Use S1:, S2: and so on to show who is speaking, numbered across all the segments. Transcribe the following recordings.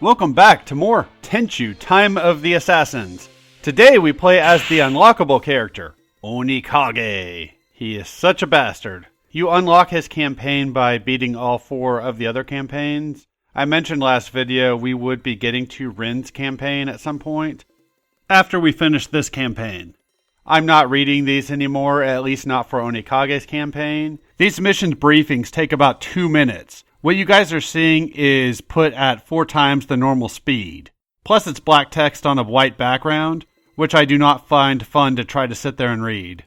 S1: Welcome back to more Tenchu Time of the Assassins. Today we play as the unlockable character, Onikage. He is such a bastard. You unlock his campaign by beating all 4 of the other campaigns. I mentioned last video we would be getting to Rin's campaign at some point after we finish this campaign. I'm not reading these anymore, at least not for Onikage's campaign. These missions briefings take about 2 minutes. What you guys are seeing is put at 4 times the normal speed. Plus it's black text on a white background, which I do not find fun to try to sit there and read.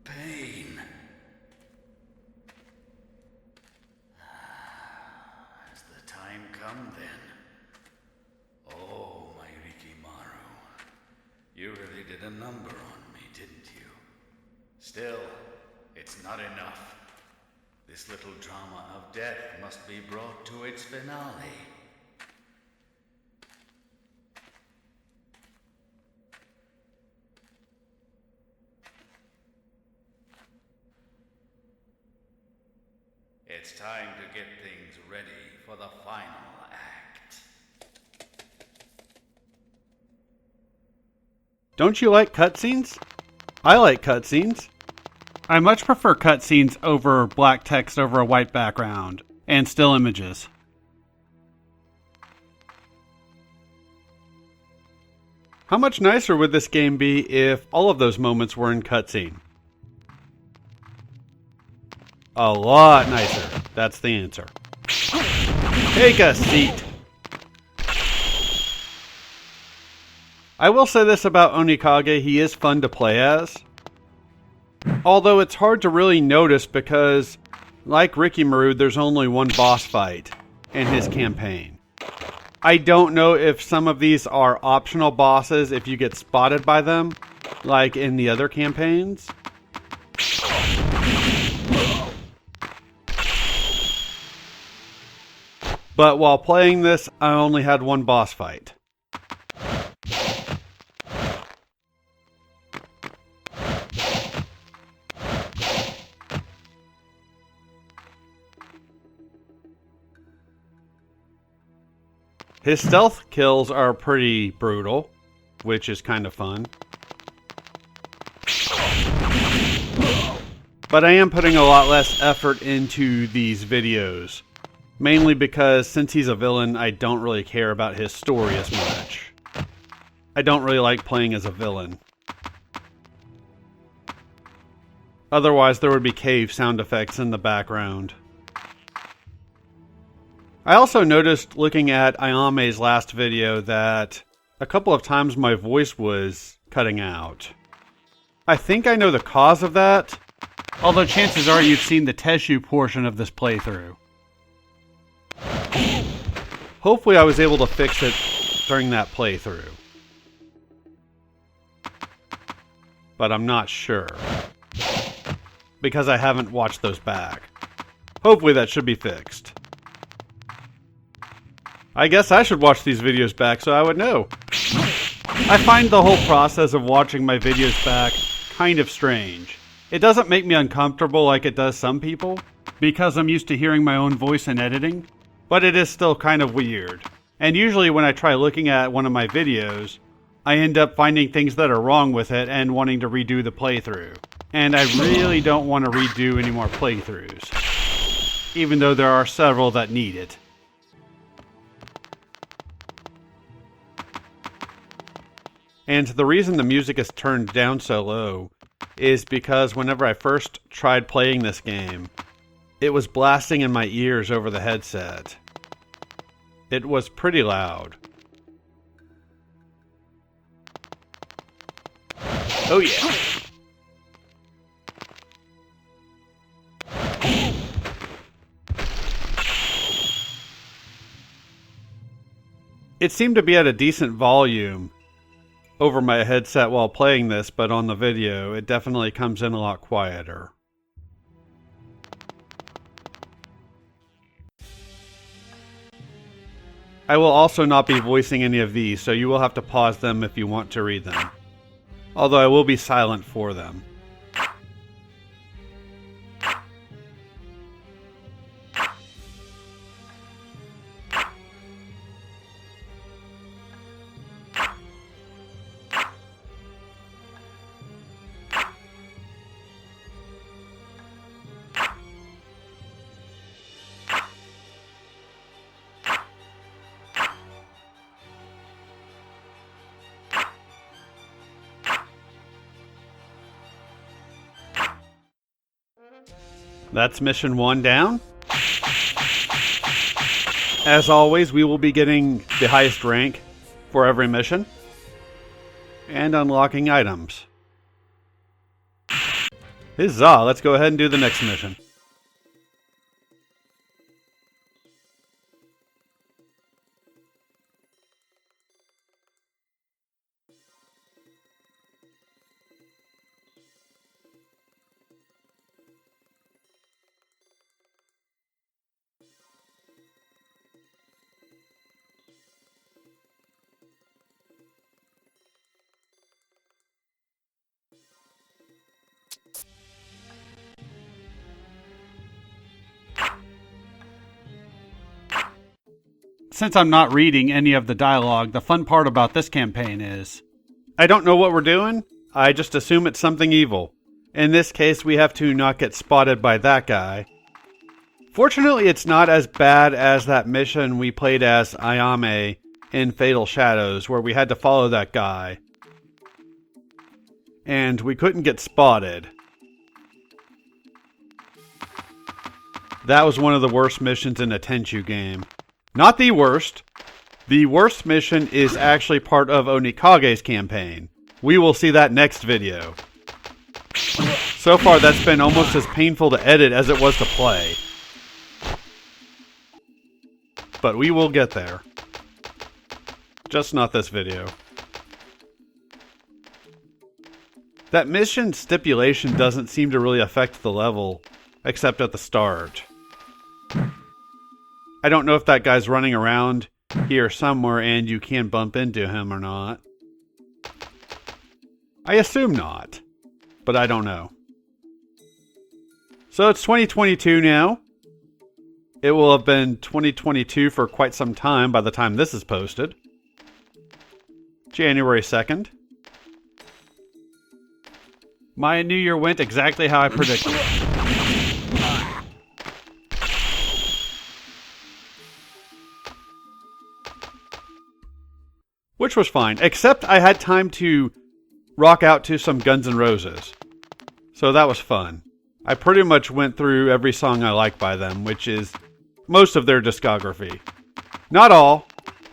S2: Pain. Has the time come then? Oh, my Rikimaru. You really did a number on me, didn't you? Still, it's not enough. This little drama of death must be brought to its finale. It's time to get things ready for the final act.
S1: Don't you like cutscenes? I like cutscenes. I much prefer cutscenes over black text over a white background and still images. How much nicer would this game be if all of those moments were in cutscene? A lot nicer. That's the answer. Take a seat. I will say this about Onikage, he is fun to play as. Although it's hard to really notice because, like Rikimaru, there's only one boss fight in his campaign. I don't know if some of these are optional bosses if you get spotted by them, like in the other campaigns. But while playing this, I only had one boss fight. His stealth kills are pretty brutal, which is kind of fun. But I am putting a lot less effort into these videos. Mainly because since he's a villain, I don't really care about his story as much. I don't really like playing as a villain. Otherwise, there would be cave sound effects in the background. I also noticed looking at Ayame's last video that a couple of times my voice was cutting out. I think I know the cause of that, although chances are you've seen the Tenchu portion of this playthrough. Hopefully I was able to fix it during that playthrough. But I'm not sure. Because I haven't watched those back. Hopefully that should be fixed. I guess I should watch these videos back so I would know. I find the whole process of watching my videos back kind of strange. It doesn't make me uncomfortable like it does some people, because I'm used to hearing my own voice in editing. But it is still kind of weird. And usually when I try looking at one of my videos, I end up finding things that are wrong with it and wanting to redo the playthrough. And I really don't want to redo any more playthroughs, even though there are several that need it. And the reason the music is turned down so low is because whenever I first tried playing this game, it was blasting in my ears over the headset. It was pretty loud. Oh yeah. It seemed to be at a decent volume over my headset while playing this, but on the video, it definitely comes in a lot quieter. I will also not be voicing any of these, so you will have to pause them if you want to read them. Although I will be silent for them. That's mission 1 down. As always, we will be getting the highest rank for every mission and unlocking items. Huzzah! Let's go ahead and do the next mission. Since I'm not reading any of the dialogue, the fun part about this campaign is I don't know what we're doing, I just assume it's something evil. In this case, we have to not get spotted by that guy. Fortunately, it's not as bad as that mission we played as Ayame in Fatal Shadows, where we had to follow that guy. And we couldn't get spotted. That was one of the worst missions in a Tenchu game. Not the worst. The worst mission is actually part of Onikage's campaign. We will see that next video. So far, that's been almost as painful to edit as it was to play. But we will get there. Just not this video. That mission stipulation doesn't seem to really affect the level, except at the start. I don't know if that guy's running around here somewhere and you can bump into him or not. I assume not, but I don't know. So it's 2022 now. It will have been 2022 for quite some time by the time this is posted. January 2nd. My New Year went exactly how I predicted. Which was fine, except I had time to rock out to some Guns N' Roses. So that was fun. I pretty much went through every song I like by them, which is most of their discography. Not all.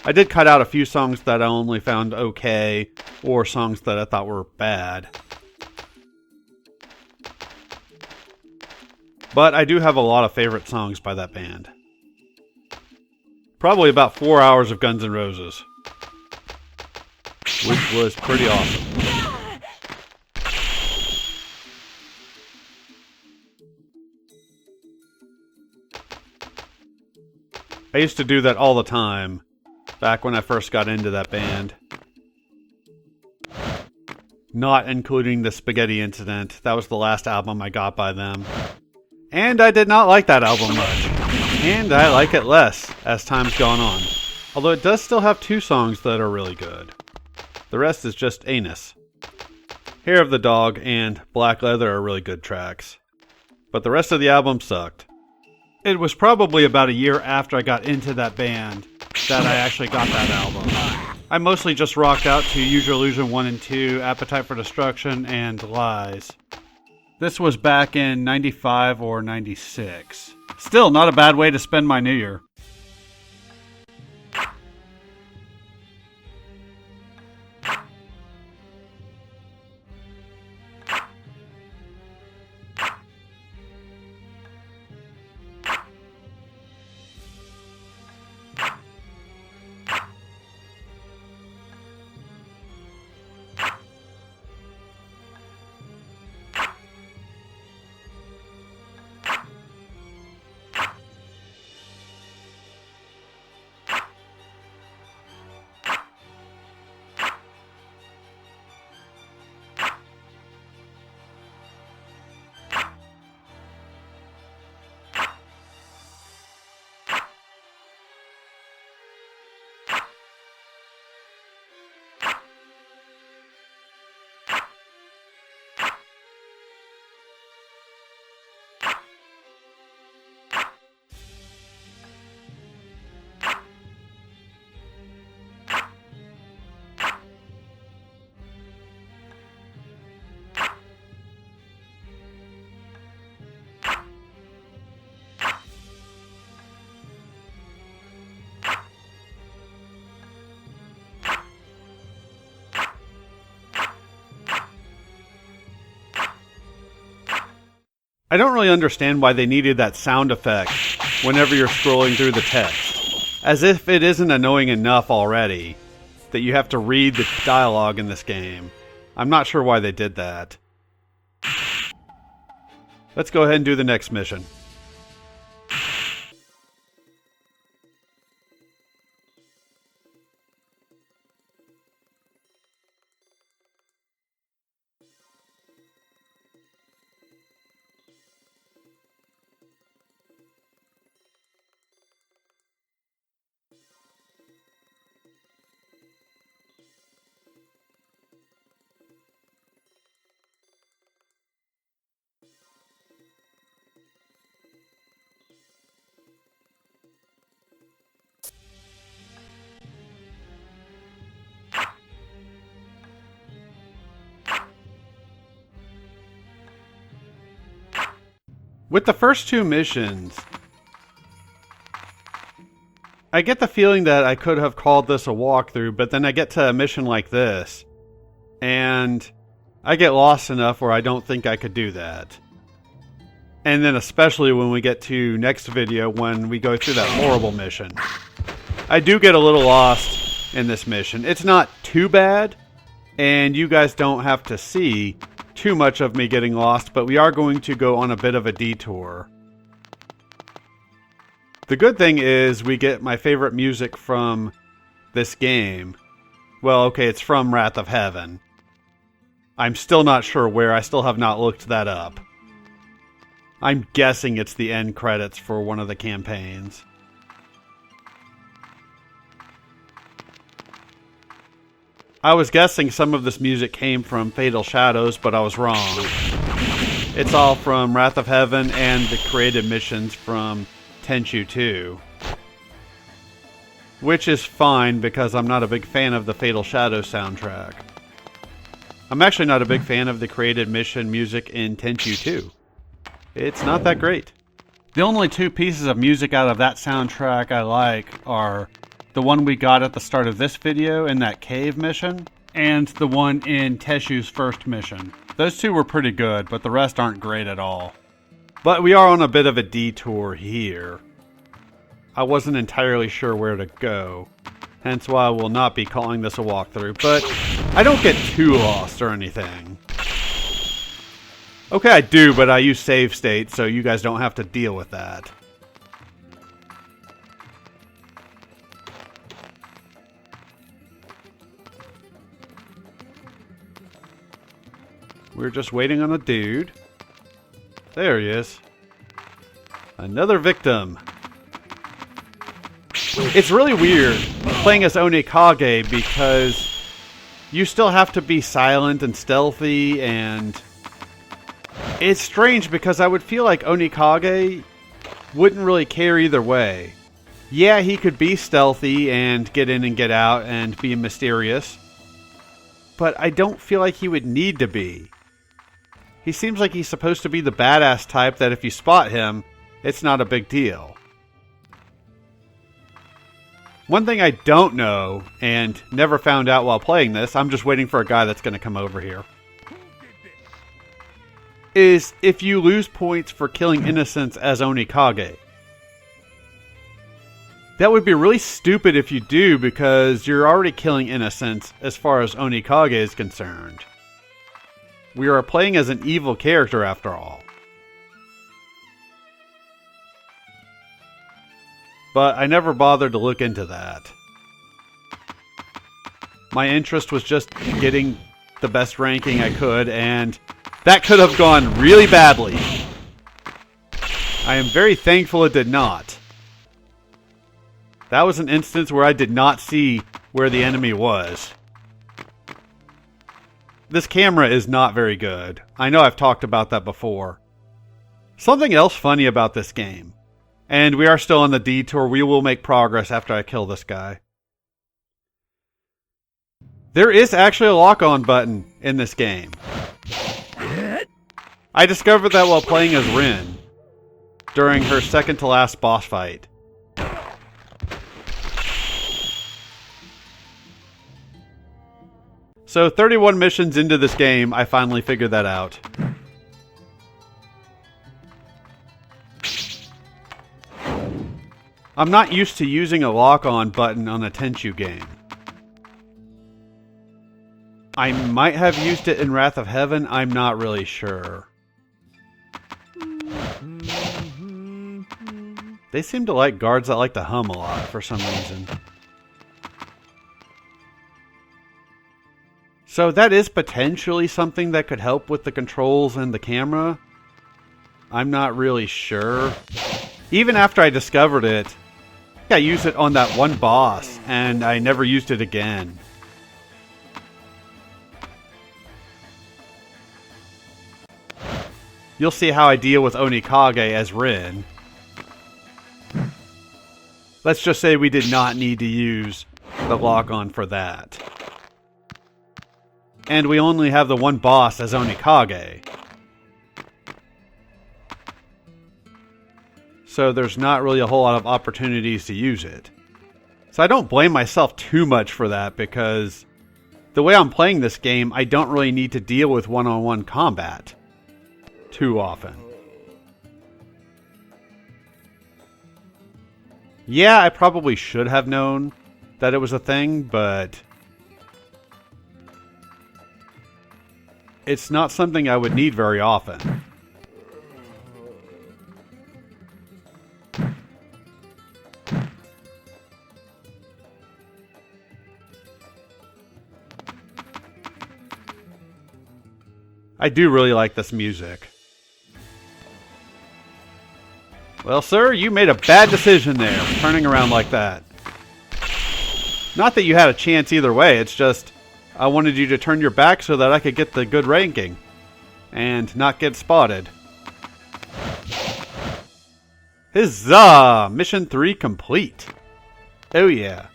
S1: I did cut out a few songs that I only found okay, or songs that I thought were bad. But I do have a lot of favorite songs by that band. Probably about 4 hours of Guns N' Roses. Which was pretty awesome. I used to do that all the time, back when I first got into that band. Not including the Spaghetti Incident. That was the last album I got by them. And I did not like that album much. And I like it less as time's gone on. Although it does still have 2 songs that are really good. The rest is just anus. Hair of the Dog and Black Leather are really good tracks. But the rest of the album sucked. It was probably about a year after I got into that band that I actually got that album. I mostly just rocked out to Use Your Illusion 1 and 2, Appetite for Destruction, and Lies. This was back in 95 or 96. Still not a bad way to spend my New Year. I don't really understand why they needed that sound effect whenever you're scrolling through the text. As if it isn't annoying enough already that you have to read the dialogue in this game. I'm not sure why they did that. Let's go ahead and do the next mission. With the first two missions, I get the feeling that I could have called this a walkthrough, but then I get to a mission like this, and I get lost enough where I don't think I could do that. And then especially when we get to next video, when we go through that horrible mission. I do get a little lost in this mission. It's not too bad, and you guys don't have to see too much of me getting lost, but we are going to go on a bit of a detour. The good thing is we get my favorite music from this game. Well, okay, it's from Wrath of Heaven. I'm still not sure where. I still have not looked that up. I'm guessing it's the end credits for one of the campaigns. I was guessing some of this music came from Fatal Shadows, but I was wrong. It's all from Wrath of Heaven and the created missions from Tenchu 2. Which is fine because I'm not a big fan of the Fatal Shadows soundtrack. I'm actually not a big fan of the created mission music in Tenchu 2. It's not that great. The only two pieces of music out of that soundtrack I like are the one we got at the start of this video in that cave mission, and the one in Teshu's first mission. Those two were pretty good, but the rest aren't great at all. But we are on a bit of a detour here. I wasn't entirely sure where to go, hence why I will not be calling this a walkthrough, but I don't get too lost or anything. Okay, I do, but I use save state, so you guys don't have to deal with that. We're just waiting on a dude. There he is. Another victim. It's really weird playing as Onikage because you still have to be silent and stealthy, and it's strange because I would feel like Onikage wouldn't really care either way. Yeah, he could be stealthy and get in and get out and be mysterious, but I don't feel like he would need to be. He seems like he's supposed to be the badass type that if you spot him, it's not a big deal. One thing I don't know, and never found out while playing this, I'm just waiting for a guy that's going to come over here, is if you lose points for killing innocents as Onikage. That would be really stupid if you do, because you're already killing innocents as far as Onikage is concerned. We are playing as an evil character after all. But I never bothered to look into that. My interest was just getting the best ranking I could, and that could have gone really badly. I am very thankful it did not. That was an instance where I did not see where the enemy was. This camera is not very good. I know I've talked about that before. Something else funny about this game, and we are still on the detour, we will make progress after I kill this guy. There is actually a lock-on button in this game. I discovered that while playing as Rin, during her second to last boss fight. So 31 missions into this game, I finally figured that out. I'm not used to using a lock-on button on a Tenchu game. I might have used it in Wrath of Heaven, I'm not really sure. They seem to like guards that like to hum a lot for some reason. So that is potentially something that could help with the controls and the camera. I'm not really sure. Even after I discovered it, I used it on that one boss, and I never used it again. You'll see how I deal with Onikage as Rin. Let's just say we did not need to use the lock-on for that. And we only have the one boss as Onikage. So there's not really a whole lot of opportunities to use it. So I don't blame myself too much for that, because the way I'm playing this game, I don't really need to deal with one-on-one combat too often. Yeah, I probably should have known that it was a thing, but it's not something I would need very often. I do really like this music. Well, sir, you made a bad decision there, turning around like that. Not that you had a chance either way, it's just I wanted you to turn your back so that I could get the good ranking and not get spotted. Huzzah! Mission 3 complete. Oh yeah.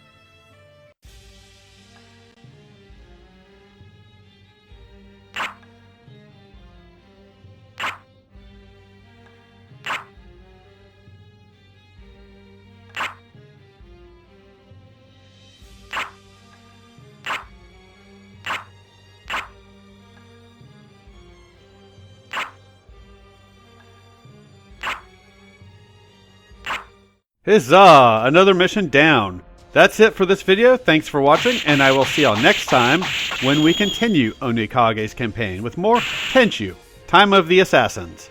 S1: Huzzah! Another mission down. That's it for this video. Thanks for watching, and I will see y'all next time when we continue Onikage's campaign with more Tenchu, Time of the Assassins.